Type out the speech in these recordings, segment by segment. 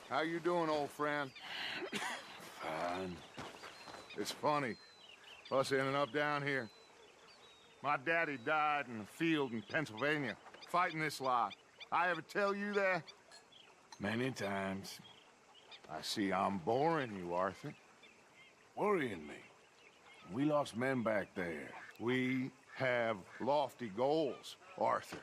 How you doing, old friend? Fine. It's funny, us ending up down here. My daddy died in a field in Pennsylvania, fighting this lot. I ever tell you that? Many times. I see I'm boring you, Arthur. Worrying me. We lost men back there. We have lofty goals, Arthur.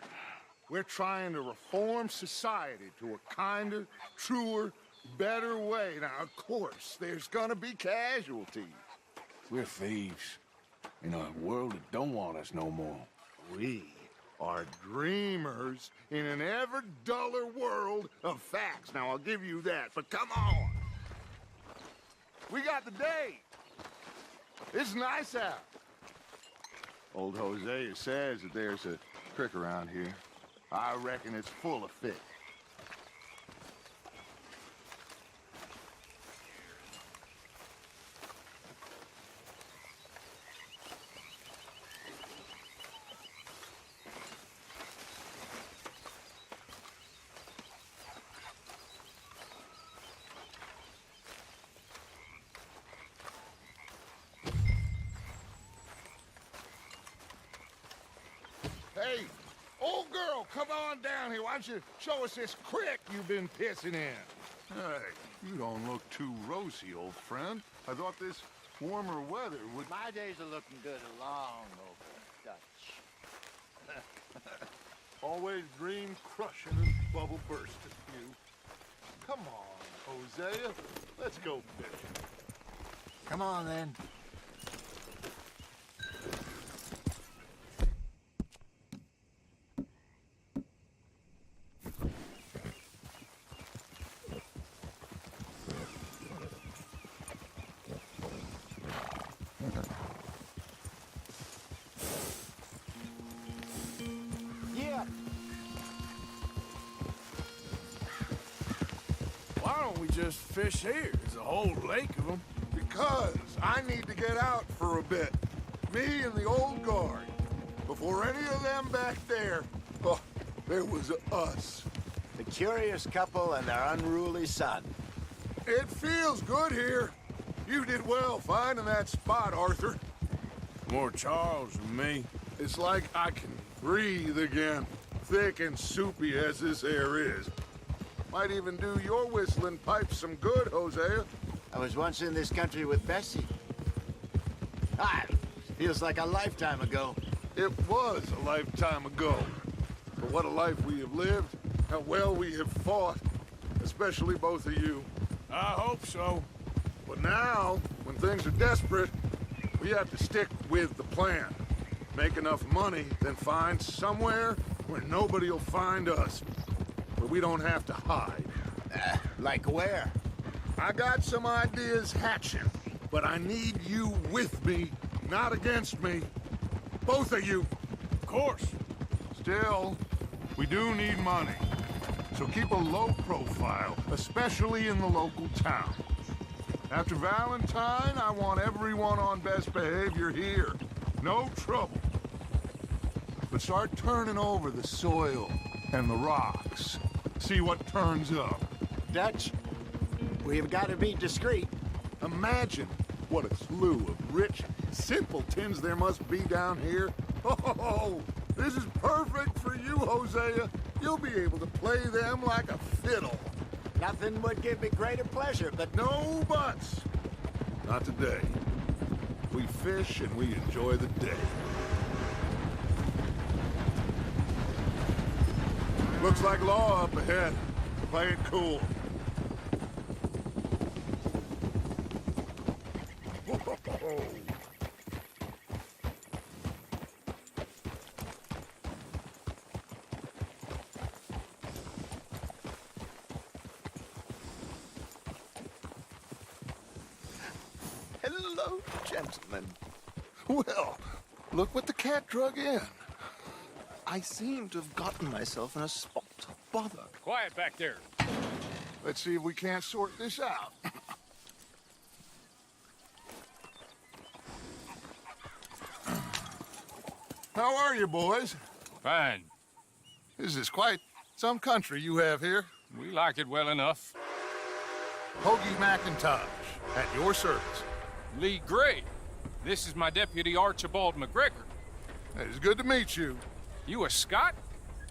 We're trying to reform society to a kinder, truer, better way. Now, of course, there's gonna be casualties. We're thieves. In a world that don't want us no more. We are dreamers in an ever duller world of facts. Now, I'll give you that, but come on. We got the day. It's nice out. Old Hosea says that there's a creek around here. I reckon it's full of fish. Hey, old girl, come on down here. Why don't you show us this creek you've been pissing in? Hey, you don't look too rosy, old friend. I thought this warmer weather would... My days are looking good along over Dutch. Always dream crushing and bubble bursting, you. Come on, Hosea. Let's go fishing. Come on, then. Yeah. Why don't we just fish here? There's a whole lake of them. Because I need to get out for a bit. Me and the old guard. Before any of them back there, oh, there was us. The curious couple and their unruly son. It feels good here. You did well finding that spot, Arthur. More Charles than me. It's like I can breathe again, thick and soupy as this air is. Might even do your whistling pipes some good, Hosea. I was once in this country with Bessie. Feels like a lifetime ago. It was a lifetime ago. But what a life we have lived, how well we have fought, especially both of you. I hope so. But now, when things are desperate, we have to stick with the plan. Make enough money, then find somewhere where nobody will find us. Where we don't have to hide. Like where? I got some ideas hatching, but I need you with me, not against me. Both of you. Of course. Still, we do need money. So keep a low profile, especially in the local town. After Valentine, I want everyone on best behavior here. No trouble. But start turning over the soil and the rocks. See what turns up. Dutch, we've got to be discreet. Imagine what a slew of rich simpletons there must be down here. Oh, this is perfect for you, Hosea. You'll be able to play them like a fiddle. Nothing would give me greater pleasure, but No buts. Not today. We fish and we enjoy the day. Looks like law up ahead. Play it cool. hello, gentlemen. Well, look what the cat drug in. I seem to have gotten myself in a spot of bother. Quiet back there. Let's see if we can't sort this out. How are you, boys? Fine. This is quite some country you have here. We like it well enough. Hoagie McIntosh, at your service. Lee Gray. This is my deputy Archibald McGregor. It's good to meet you. You a Scot?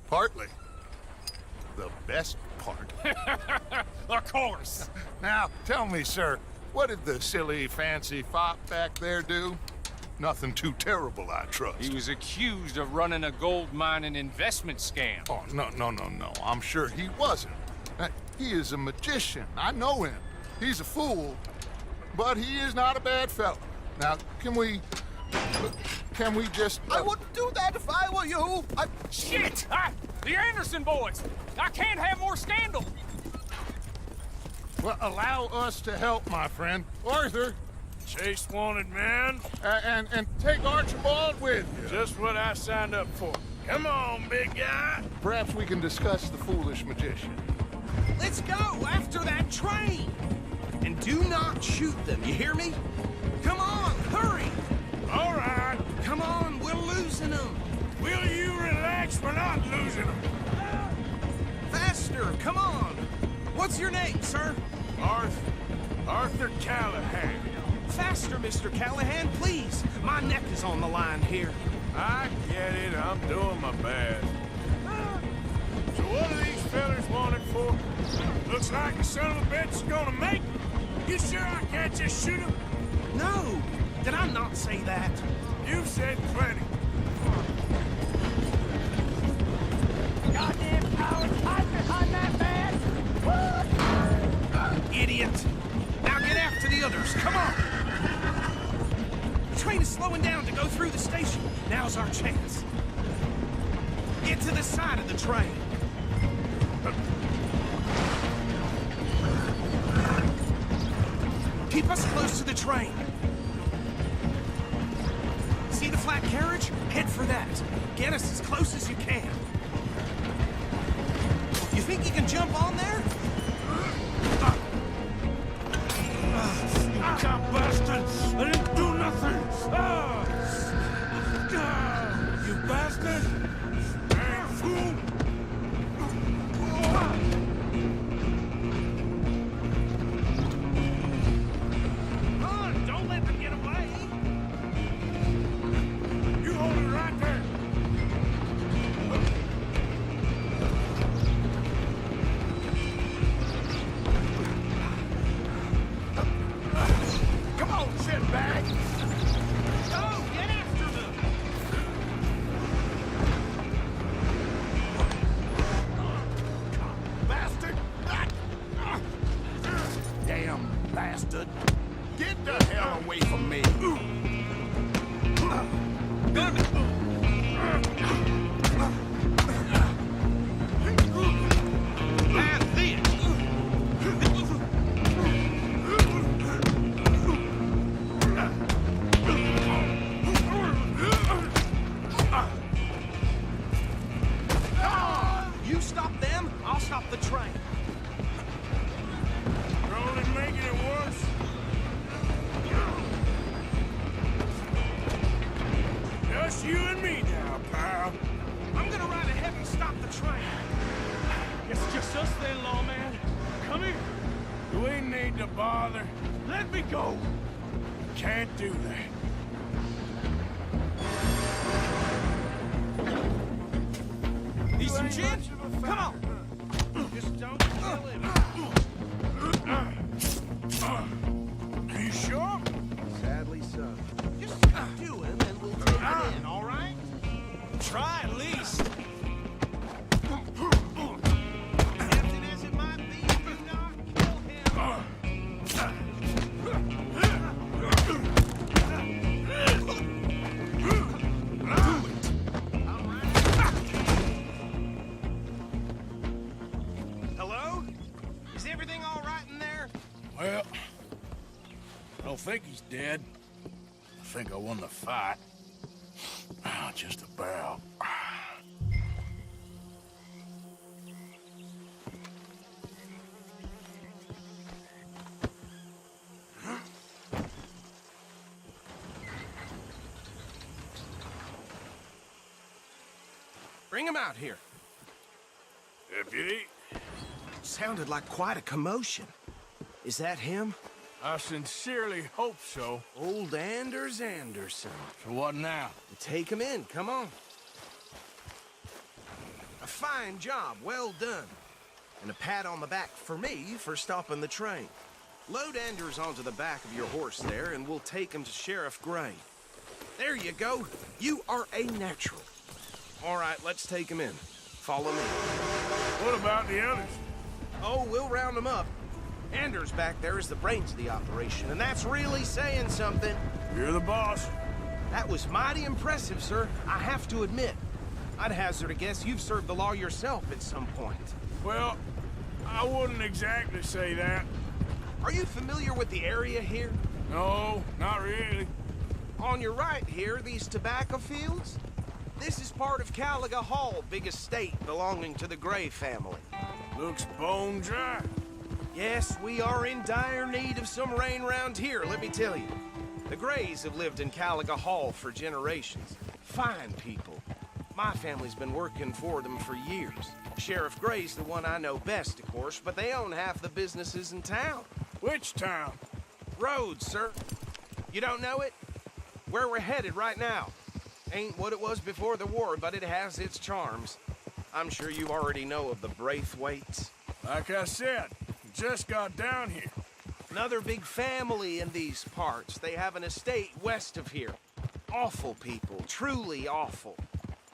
Partly. The best part. Of course. Now, tell me, sir, what did the silly, fancy fop back there do? Nothing too terrible, I trust. He was accused of running a gold mining investment scam. Oh, no. I'm sure he wasn't. He is a magician. I know him. He's a fool, but he is not a bad fellow. Now, can we just... I wouldn't do that if I were you. Shit! The Anderson boys! I can't have more scandal! Well, allow us to help, my friend. Arthur, Chase wanted man. and take Archibald with you. Just what I signed up for. Come on, big guy. Perhaps we can discuss the foolish magician. Let's go after that train! And do not shoot them, you hear me? Come on, hurry! All right. Come on, we're losing them! Will you relax? We're not losing them. Faster, come on! What's your name, sir? Arthur Callahan. Faster, Mr. Callahan, please! My neck is on the line here. I get it. I'm doing my best. So what are these fellas wanted for? Looks like the son of a bitch is gonna make it. You sure I can't just shoot him? No! Did I not say that? You've said plenty. Goddamn cowards, hide behind that man! Idiot! Now get after the others, come on! The train is slowing down to go through the station. Now's our chance. Get to the side of the train. Keep us close to the train. See the flat carriage? Head for that. Get us as close as you can. You think you can jump on there? You cop bastard! I didn't do nothing! You bastard! Damn fool! Don't let them get away. You hold it right there! Come on, shitbag! Go, get after them! Bastard! Damn bastard. Get the hell away from me. And this! You stop them, I'll stop the train. You're only making it worse. Just you and me now, pal. I'm gonna ride ahead and stop the train. It's just us then, lawman. Come here. We need to bother. Let me go. Can't do that. Need some gin? Come on. Just don't kill him. You sure? Sadly so. Just do him and we'll take it in, all right? Try at least. Tempting as it might be, do not kill him. Hello? Is everything all right in there? Well, I don't think he's dead. I think I won the fight. Just about. Bring him out here. Deputy? Sounded like quite a commotion. Is that him? I sincerely hope so. Old Anders Anderson. So what now? Take him in, come on. A fine job, well done. And a pat on the back for me for stopping the train. Load Anders onto the back of your horse there, and we'll take him to Sheriff Gray. There you go. You are a natural. All right, let's take him in. Follow me. What about the others? Oh, we'll round them up. Anders back there is the brains of the operation, and that's really saying something. You're the boss. That was mighty impressive, sir. I have to admit. I'd hazard a guess you've served the law yourself at some point. Well, I wouldn't exactly say that. Are you familiar with the area here? No, not really. On your right here, these tobacco fields? This is part of Caliga Hall, big estate belonging to the Gray family. Looks bone dry. Yes, we are in dire need of some rain round here, let me tell you. The Grays have lived in Caliga Hall for generations. Fine people. My family's been working for them for years. Sheriff Gray's the one I know best, of course, but they own half the businesses in town. Which town? Rhodes, sir. You don't know it? Where we're headed right now. Ain't what it was before the war, but it has its charms. I'm sure you already know of the Braithwaites. Like I said, just got down here. Another big family in these parts. They have an estate west of here. Awful people, truly awful.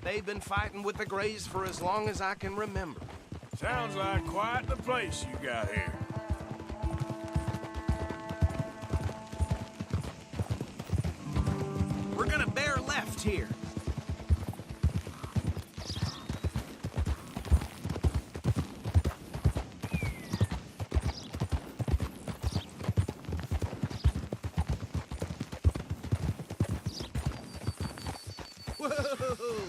They've been fighting with the Grays for as long as I can remember. Sounds like quite the place you got here. We're gonna bear left here. Whoa!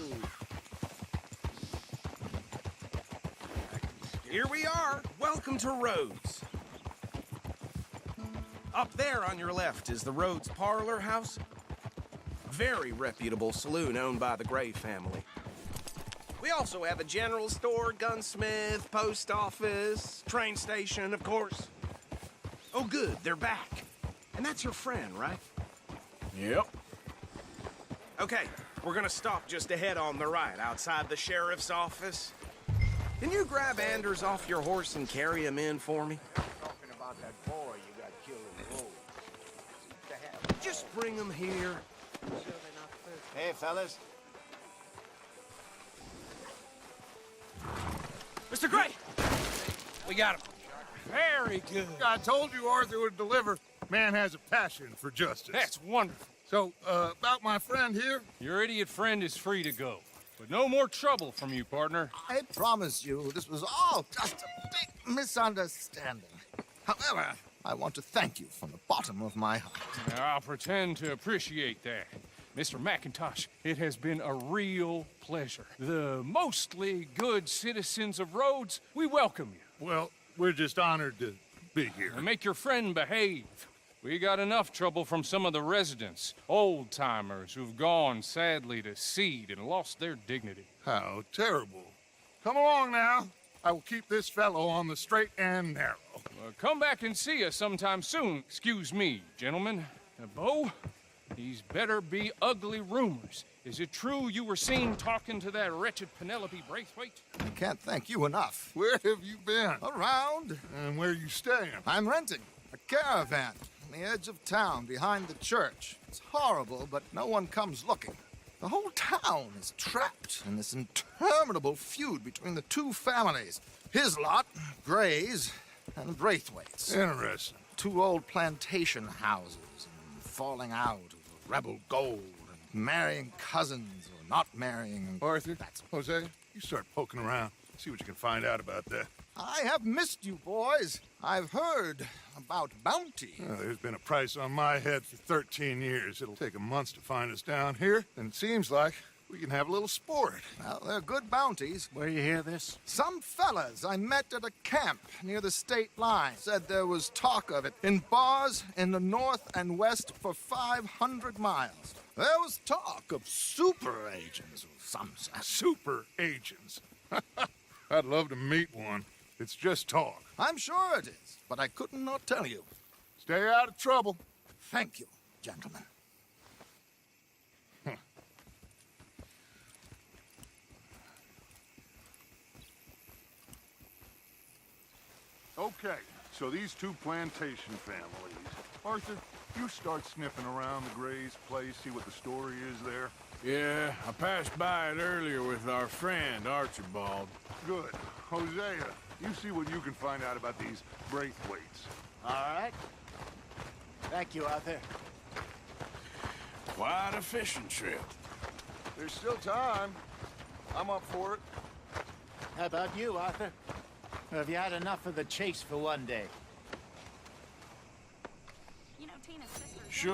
Here we are. Welcome to Rhodes. Up there on your left is the Rhodes Parlor House. Very reputable saloon owned by the Gray family. We also have a general store, gunsmith, post office, train station, of course. Oh, good, they're back. And that's your friend, right? Yep. Okay, we're gonna stop just ahead on the right, outside the sheriff's office. Can you grab Anders off your horse and carry him in for me? Talking about that boy you got killed in the road. Just bring him here. Hey, fellas. Mr. Gray! We got him. Very good. I told you Arthur would deliver. Man has a passion for justice. That's wonderful. So, about my friend here? Your idiot friend is free to go. But no more trouble from you, partner. I promise you this was all just a big misunderstanding. However, I want to thank you from the bottom of my heart. I'll pretend to appreciate that. Mr. McIntosh, it has been a real pleasure. The mostly good citizens of Rhodes, we welcome you. Well, we're just honored to be here. And make your friend behave. We got enough trouble from some of the residents, old-timers who've gone, sadly, to seed and lost their dignity. How terrible. Come along now. I will keep this fellow on the straight and narrow. Come back and see us sometime soon. Excuse me, gentlemen. Bo, these better be ugly rumors. Is it true you were seen talking to that wretched Penelope Braithwaite? I can't thank you enough. Where have you been? Around, And where you staying? I'm renting a caravan on the edge of town behind the church. It's horrible, but no one comes looking. The whole town is trapped in this interminable feud between the two families. His lot, Gray's, and Braithwaite's. Interesting. Two old plantation houses, and falling out over rebel gold, and marrying cousins or not marrying. And Arthur, Jose, you start poking around. See what you can find out about that. I have missed you, boys. I've heard about bounty. Well, there's been a price on my head for 13 years. It'll take 'em months to find us down here, and it seems like we can have a little sport. Well, they're good bounties. Where you hear this? Some fellas I met at a camp near the state line said there was talk of it in bars in the north and west for 500 miles. There was talk of super agents of some sort. Super agents. I'd love to meet one. It's just talk. I'm sure it is, but I could not tell you. Stay out of trouble. Thank you, gentlemen. Okay, so these two plantation families. Arthur, you start sniffing around the Gray's place, see what the story is there. Yeah, I passed by it earlier with our friend, Archibald. Good. Hosea, you see what you can find out about these Braithwaites. All right. Thank you, Arthur. Quite a fishing trip. There's still time. I'm up for it. How about you, Arthur? Or have you had enough of the chase for one day? You know, Tina's sister. Sure,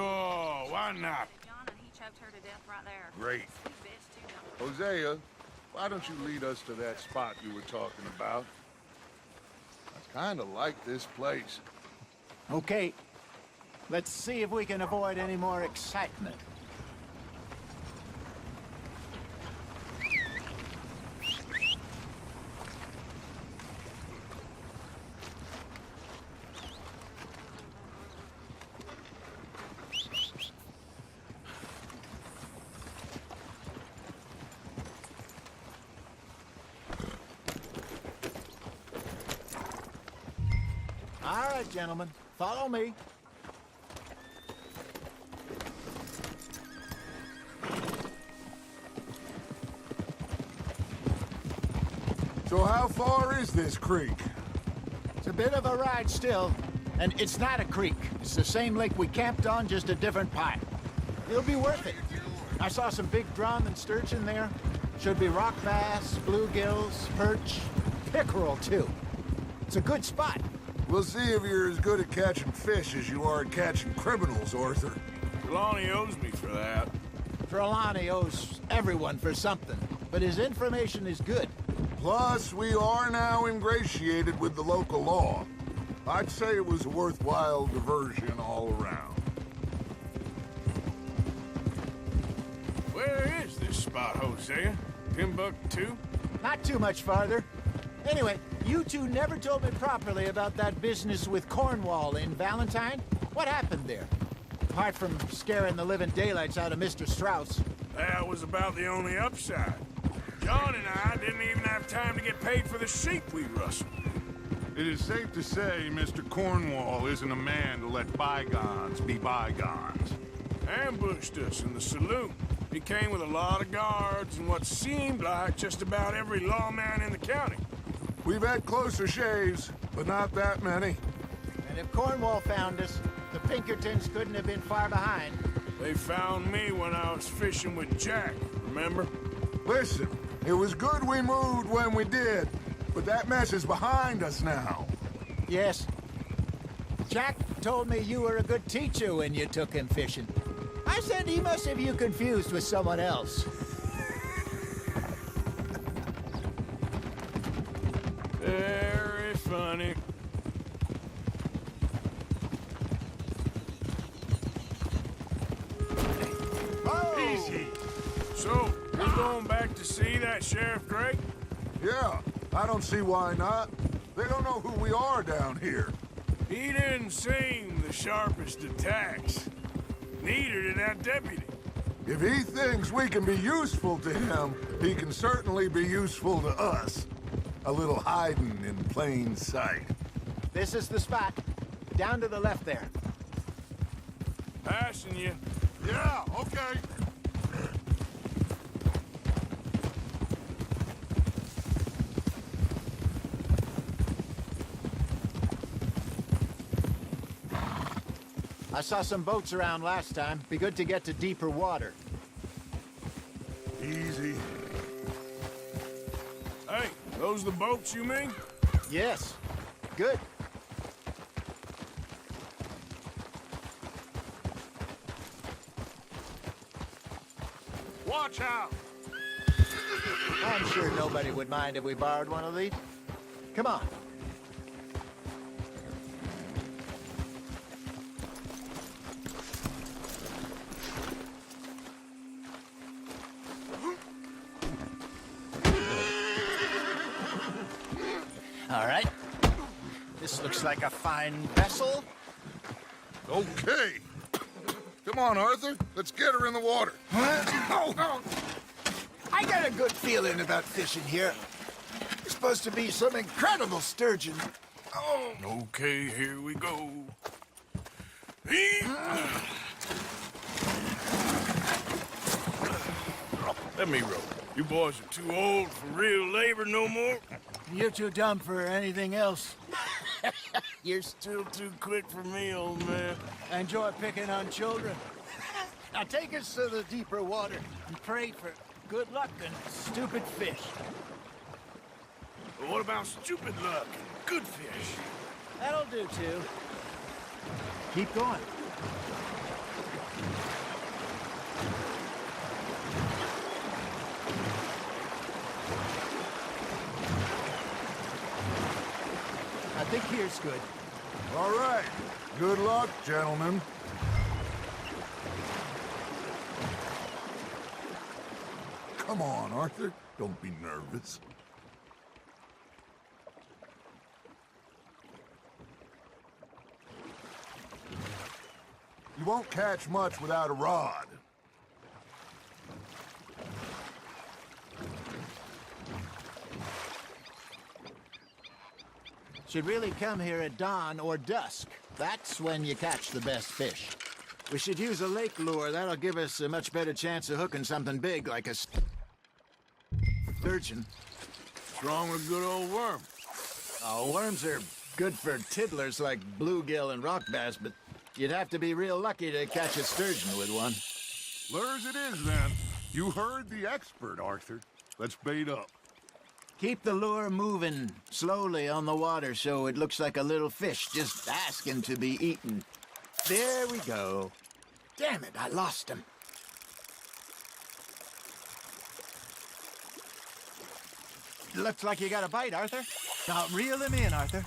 why not? John, and he choked her to death right there. Great. Sweet bitch, too, now. Hosea, why don't you lead us to that spot you were talking about? I kind of like this place. Okay. Let's see if we can avoid any more excitement. All right, gentlemen, follow me. So how far is this creek? It's a bit of a ride still, and it's not a creek. It's the same lake we camped on, just a different pipe. It'll be worth it. I saw some big drum and sturgeon there. Should be rock bass, bluegills, perch, pickerel too. It's a good spot. We'll see if you're as good at catching fish as you are at catching criminals, Arthur. Trelawney owes me for that. Trelawney owes everyone for something, but his information is good. Plus, we are now ingratiated with the local law. I'd say it was a worthwhile diversion all around. Where is this spot, Hosea? Timbuktu? Not too much farther. Anyway, you two never told me properly about that business with Cornwall in Valentine. What happened there? Apart from scaring the living daylights out of Mr. Strauss. That was about the only upside. John and I didn't even have time to get paid for the sheep we rustled. It is safe to say Mr. Cornwall isn't a man to let bygones be bygones. Ambushed us in the saloon. He came with a lot of guards and what seemed like just about every lawman in the county. We've had closer shaves, but not that many. And if Cornwall found us, the Pinkertons couldn't have been far behind. They found me when I was fishing with Jack, remember? Listen, it was good we moved when we did, but that mess is behind us now. Yes. Jack told me you were a good teacher when you took him fishing. I said he must have you confused with someone else. Very funny. Easy. So, we're going back to see that Sheriff Gray? Yeah, I don't see why not. They don't know who we are down here. He didn't seem the sharpest attacks. Neither did that deputy. If he thinks we can be useful to him, he can certainly be useful to us. A little hiding in plain sight. This is the spot. Down to the left there. Passing you. Yeah, okay. I saw some boats around last time. Be good to get to deeper water. Easy. Hey, those the boats you mean? Yes. Good. Watch out! I'm sure nobody would mind if we borrowed one of these. Come on. All right. Looks like a fine vessel. Okay. Come on, Arthur. Let's get her in the water. Oh. I got a good feeling about fishing here. It's supposed to be some incredible sturgeon. Oh. Okay, here we go. Let me row. You boys are too old for real labor no more. You're too dumb for anything else. You're still too quick for me, old man. I enjoy picking on children. Now take us to the deeper water and pray for good luck and stupid fish. But what about stupid luck and good fish? That'll do, too. Keep going. I think here's good. All right. Good luck, gentlemen. Come on, Arthur. Don't be nervous. You won't catch much without a rod. Should really come here at dawn or dusk. That's when you catch the best fish. We should use a lake lure. That'll give us a much better chance of hooking something big like a sturgeon. What's wrong with a good old worm? Oh, worms are good for tiddlers like bluegill and rock bass, but you'd have to be real lucky to catch a sturgeon with one. Lures it is, then. You heard the expert, Arthur. Let's bait up. Keep the lure moving slowly on the water so it looks like a little fish just asking to be eaten. There we go. Damn it, I lost him. Looks like you got a bite, Arthur. Now reel him in, Arthur.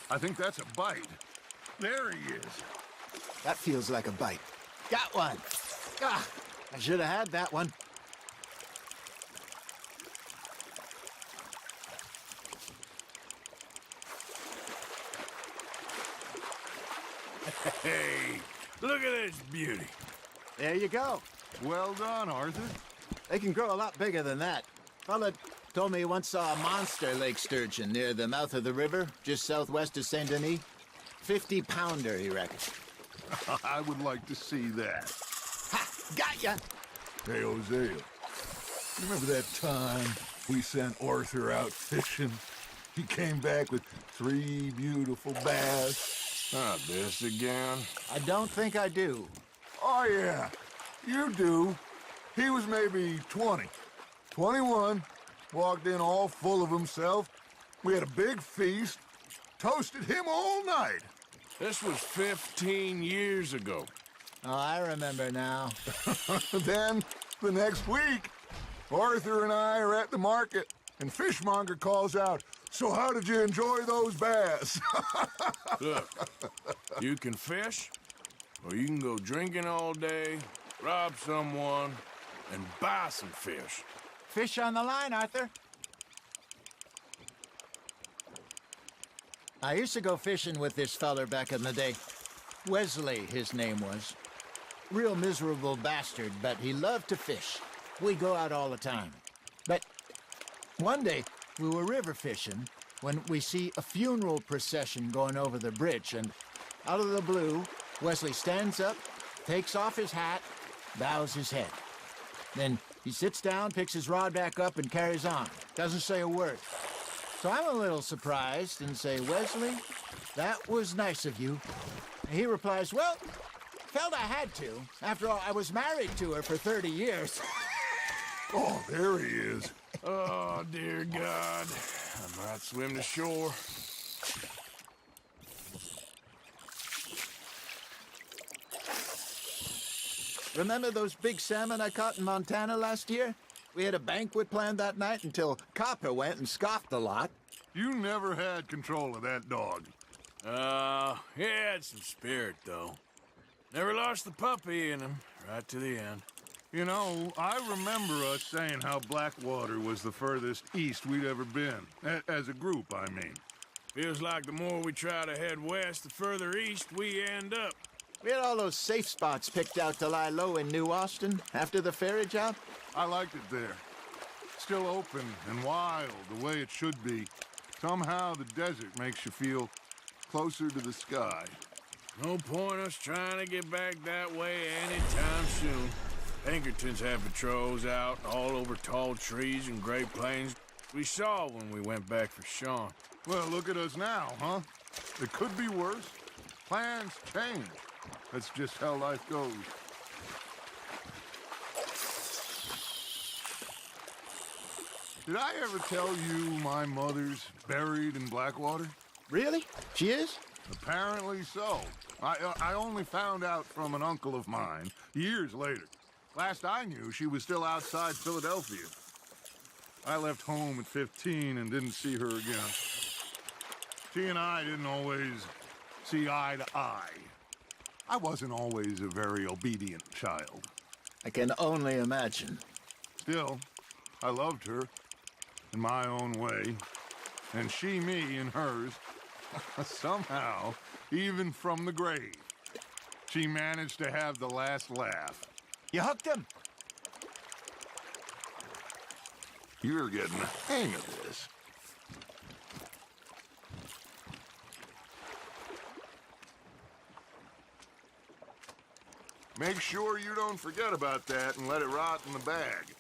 I think that's a bite. There he is. That feels like a bite. Got one. Ah, I should have had that one. Hey, look at this beauty. There you go. Well done, Arthur. They can grow a lot bigger than that. Fella told me he once saw a monster lake sturgeon near the mouth of the river, just southwest of Saint Denis. 50-pounder, he reckons. I would like to see that. Ha! Got ya! Hey, Hosea. Remember that time we sent Arthur out fishing? He came back with 3 beautiful bass. Not this again. I don't think I do. Oh, yeah. You do. He was maybe 20. 21. Walked in all full of himself. We had a big feast. Toasted him all night. This was 15 years ago. Oh, I remember now. Then, the next week, Arthur and I are at the market, and Fishmonger calls out, "So how did you enjoy those bass?" Look, you can fish, or you can go drinking all day, rob someone, and buy some fish. Fish on the line, Arthur. I used to go fishing with this feller back in the day. Wesley, his name was. Real miserable bastard, but he loved to fish. We go out all the time. But one day, we were river fishing when we see a funeral procession going over the bridge, and out of the blue, Wesley stands up, takes off his hat, bows his head. Then he sits down, picks his rod back up, and carries on. Doesn't say a word. So I'm a little surprised and say, "Wesley, that was nice of you." And he replies, "Well, felt I had to. After all, I was married to her for 30 years. Oh, there he is. Oh, dear God. I might swim to shore. Remember those big salmon I caught in Montana last year? We had a banquet planned that night until Copper went and scoffed a lot. You never had control of that dog. He had some spirit, though. Never lost the puppy in him, right to the end. You know, I remember us saying how Blackwater was the furthest east we'd ever been. As a group, I mean. Feels like the more we try to head west, the further east we end up. We had all those safe spots picked out to lie low in New Austin after the ferry job. I liked it there. Still open and wild, the way it should be. Somehow the desert makes you feel closer to the sky. No point us trying to get back that way anytime soon. Pinkertons have patrols out all over tall trees and Great Plains. We saw when we went back for Sean. Well, look at us now, huh? It could be worse. Plans change. That's just how life goes. Did I ever tell you my mother's buried in Blackwater? Really? She is? Apparently so. I only found out from an uncle of mine years later. Last I knew, she was still outside Philadelphia. I left home at 15 and didn't see her again. She and I didn't always see eye to eye. I wasn't always a very obedient child. I can only imagine. Still, I loved her in my own way, and she me in hers. Somehow, even from the grave, she managed to have the last laugh. You hooked him? You're getting the hang of this. Make sure you don't forget about that and let it rot in the bag.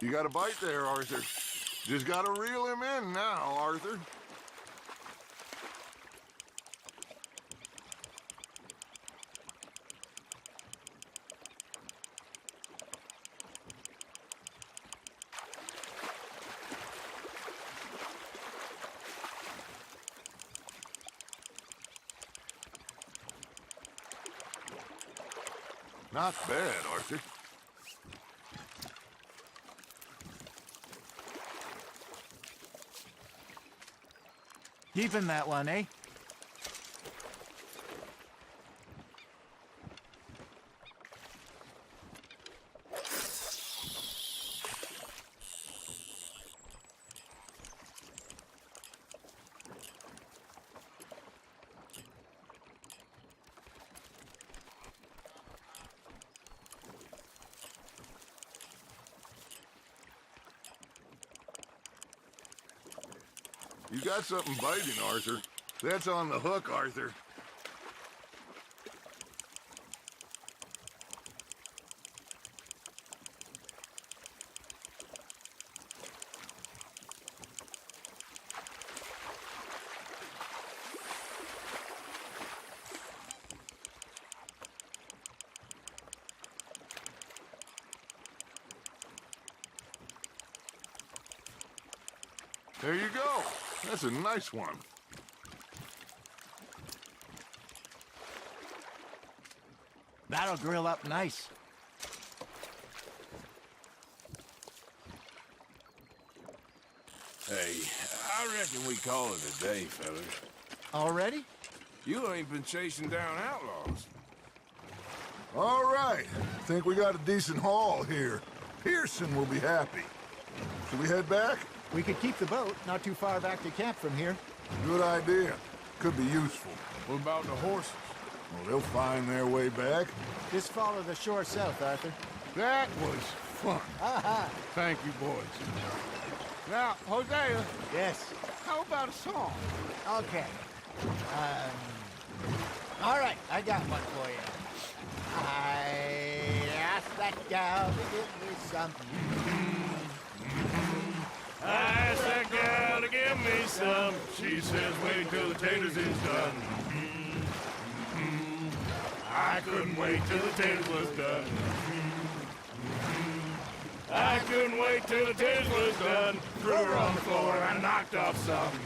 You got a bite there, Arthur. Just gotta reel him in now, Arthur. Not bad, Arthur. Keeping that one, eh? You got something biting, Arthur. That's on the hook, Arthur. There you go. That's a nice one. That'll grill up nice. Hey, I reckon we call it a day, fellas. Already? You ain't been chasing down outlaws. All right. Think we got a decent haul here. Pearson will be happy. Should we head back? We could keep the boat not too far back to camp from here. Good idea. Could be useful. What about the horses? Well, they'll find their way back. Just follow the shore south, Arthur. That was fun. Aha! Thank you, boys. Now, Hosea, Yes. how about a song? Okay. All right, I got one for you. I asked that gal to give me something. I asked that gal to give me some. She says, wait till the taters is done. I couldn't wait till the taters was done. I couldn't wait till the taters was done. Threw her on the floor and I knocked off some.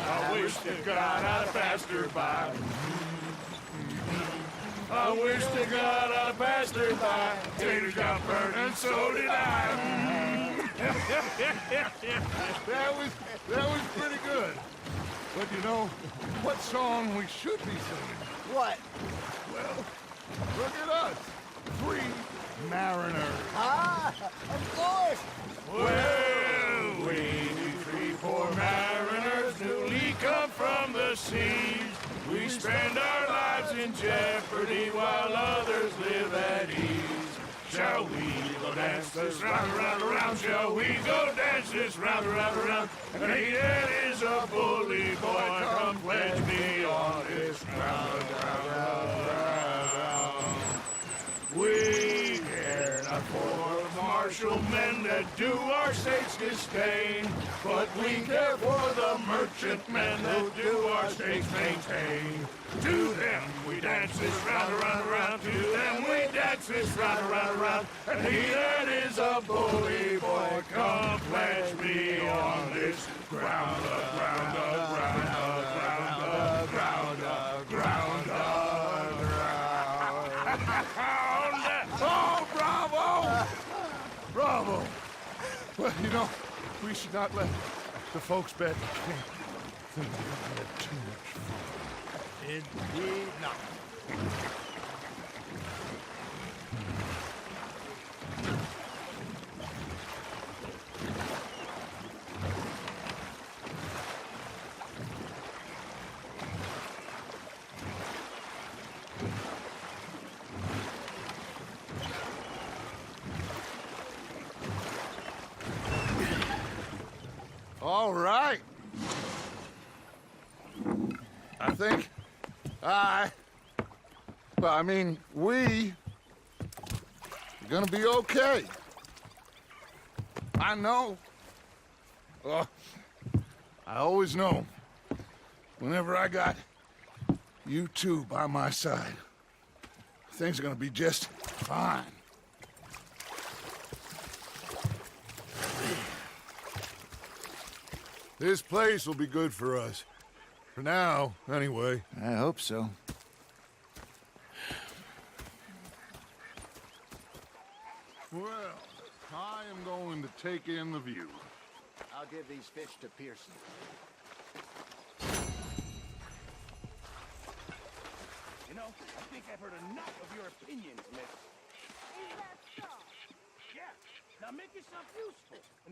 I wish to God I'd have passed her by. I wish to God I'd have passed her by. Taters got burned and so did I. That was pretty good. But you know, what song we should be singing? What? Well, look at us. 3 mariners. Ah, of course. Well, we 3 poor mariners newly come from the seas. We spend our lives in jeopardy while others live at ease. Shall we go dance this round, around, around? Shall we go dance this round, around, around? And he that is a bully boy, come pledge me on this ground, ground. We care not for martial men that do our state's disdain, but we care for the merchant men that do our state's maintain. To them we dance this round, around, around. To them we dance this round, around, around. And he that is a bully boy, come pledge me on this ground, ground, ground, ground, ground, ground, ground. Oh, bravo! Bravo! Well, you know, we should not let the folks back think we had too much fun. Indeed not. All right. I think we are gonna be okay. I know. I always know. Whenever I got you two by my side, things are gonna be just fine. This place will be good for us. For now, anyway. I hope so. Well, I am going to take in the view. I'll give these fish to Pearson. You know, I think I've heard enough of your opinions, miss. Is that so? Yeah. Now make yourself useful. And the